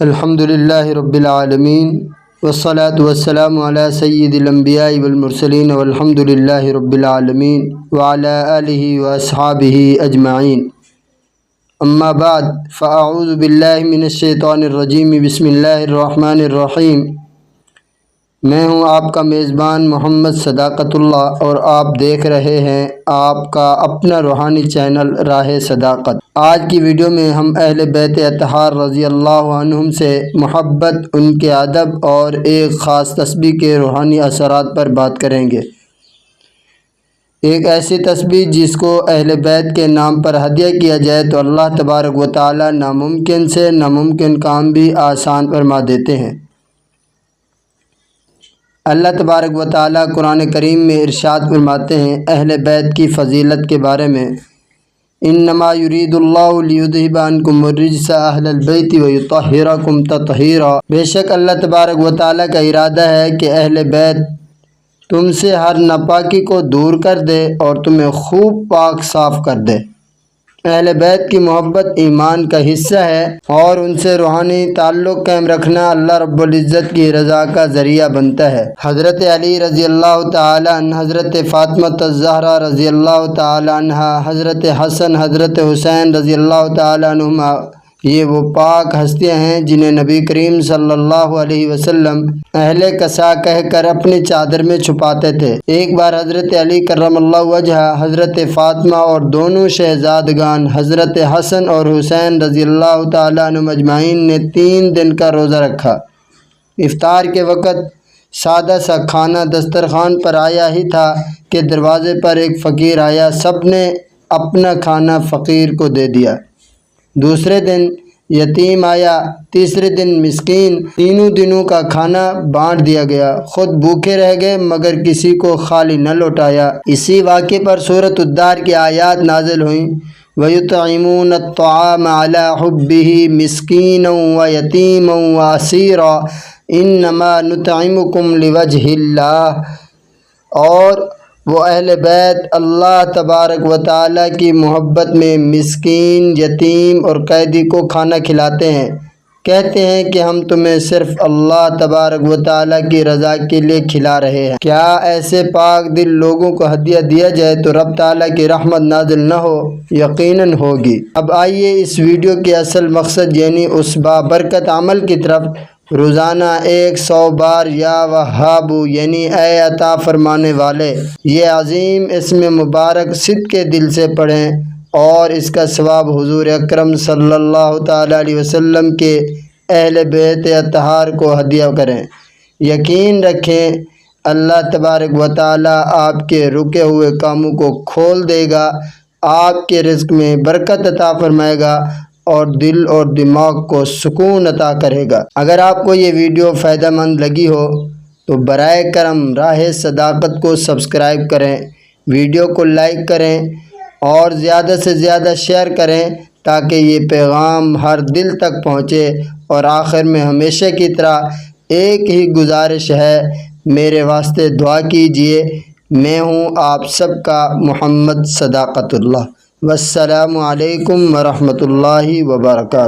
الحمدللہ رب العالمین والصلاة والسلام علی سید الانبیاء والمرسلین والحمدللہ رب العالمین وعلی آلہ واصحابہ اجمعین اما بعد فاعوذ باللہ من الشیطان الرجیم بسم اللہ الرحمن الرحیم۔ میں ہوں آپ کا میزبان محمد صداقت اللہ اور آپ دیکھ رہے ہیں آپ کا اپنا روحانی چینل راہ صداقت۔ آج کی ویڈیو میں ہم اہل بیت اطہار رضی اللہ عنہم سے محبت، ان کے ادب اور ایک خاص تسبیح کے روحانی اثرات پر بات کریں گے۔ ایک ایسی تسبیح جس کو اہل بیت کے نام پر ہدیہ کیا جائے تو اللہ تبارک و تعالی ناممکن سے ناممکن کام بھی آسان فرما دیتے ہیں۔ اللہ تبارک و تعالی قرآن کریم میں ارشاد فرماتے ہیں اہل بیت کی فضیلت کے بارے میں، انما یرید اللہ لیذھب عنکم الرجس اہل البیت ویطہرکم تطہیرا۔ بے شک اللہ تبارک و تعالی کا ارادہ ہے کہ اہل بیت تم سے ہر ناپاکی کو دور کر دے اور تمہیں خوب پاک صاف کر دے۔ اہل بیت کی محبت ایمان کا حصہ ہے اور ان سے روحانی تعلق قائم رکھنا اللہ رب العزت کی رضا کا ذریعہ بنتا ہے۔ حضرت علی رضی اللہ تعالی عنہ، حضرت فاطمہ الزہرا رضی اللہ تعالی عنہ، حضرت حسن، حضرت حسین رضی اللہ تعالی عنہما، یہ وہ پاک ہستیاں ہیں جنہیں نبی کریم صلی اللہ علیہ وسلم اہل کسا کہہ کر اپنی چادر میں چھپاتے تھے۔ ایک بار حضرت علی کرم اللہ وجہہ، حضرت فاطمہ اور دونوں شہزادگان حضرت حسن اور حسین رضی اللہ تعالی عنہم اجمعین نے 3 دن کا روزہ رکھا۔ افطار کے وقت سادہ سا کھانا دسترخوان پر آیا ہی تھا کہ دروازے پر ایک فقیر آیا، سب نے اپنا کھانا فقیر کو دے دیا۔ دوسرے دن یتیم آیا، تیسرے دن مسکین، تینوں دنوں کا کھانا بانٹ دیا گیا، خود بھوکے رہ گئے مگر کسی کو خالی نہ لوٹایا۔ اسی واقعے پر سورۃ الدار کی آیات نازل ہوئیں، وَيُطْعِمُونَ الطَّعَامَ عَلَىٰ حُبِّهِ مِسْكِينًا وَيَتِيمًا وَأَسِيرًا إِنَّمَا نُطْعِمُكُمْ لِوَجْهِ اللَّهِ۔ اور وہ اہل بیت اللہ تبارک و تعالیٰ کی محبت میں مسکین، یتیم اور قیدی کو کھانا کھلاتے ہیں، کہتے ہیں کہ ہم تمہیں صرف اللہ تبارک و تعالیٰ کی رضا کے لیے کھلا رہے ہیں۔ کیا ایسے پاک دل لوگوں کو ہدیہ دیا جائے تو رب تعالیٰ کی رحمت نازل نہ ہو؟ یقیناً ہوگی۔ اب آئیے اس ویڈیو کے اصل مقصد یعنی اس بابرکت عمل کی طرف۔ روزانہ 100 بار یا وہاب یعنی اے عطا فرمانے والے، یہ عظیم اسم مبارک صدق کے دل سے پڑھیں اور اس کا ثواب حضور اکرم صلی اللہ تعالی علیہ وسلم کے اہل بیت اطہار کو ہدیہ کریں۔ یقین رکھیں اللہ تبارک و تعالی آپ کے رکے ہوئے کاموں کو کھول دے گا، آپ کے رزق میں برکت عطا فرمائے گا اور دل اور دماغ کو سکون عطا کرے گا۔ اگر آپ کو یہ ویڈیو فائدہ مند لگی ہو تو برائے کرم راہ صداقت کو سبسکرائب کریں، ویڈیو کو لائک کریں اور زیادہ سے زیادہ شیئر کریں تاکہ یہ پیغام ہر دل تک پہنچے۔ اور آخر میں ہمیشہ کی طرح ایک ہی گزارش ہے، میرے واسطے دعا کیجئے۔ میں ہوں آپ سب کا محمد صداقت اللہ۔ والسلام علیکم ورحمۃ اللہ وبرکاتہ۔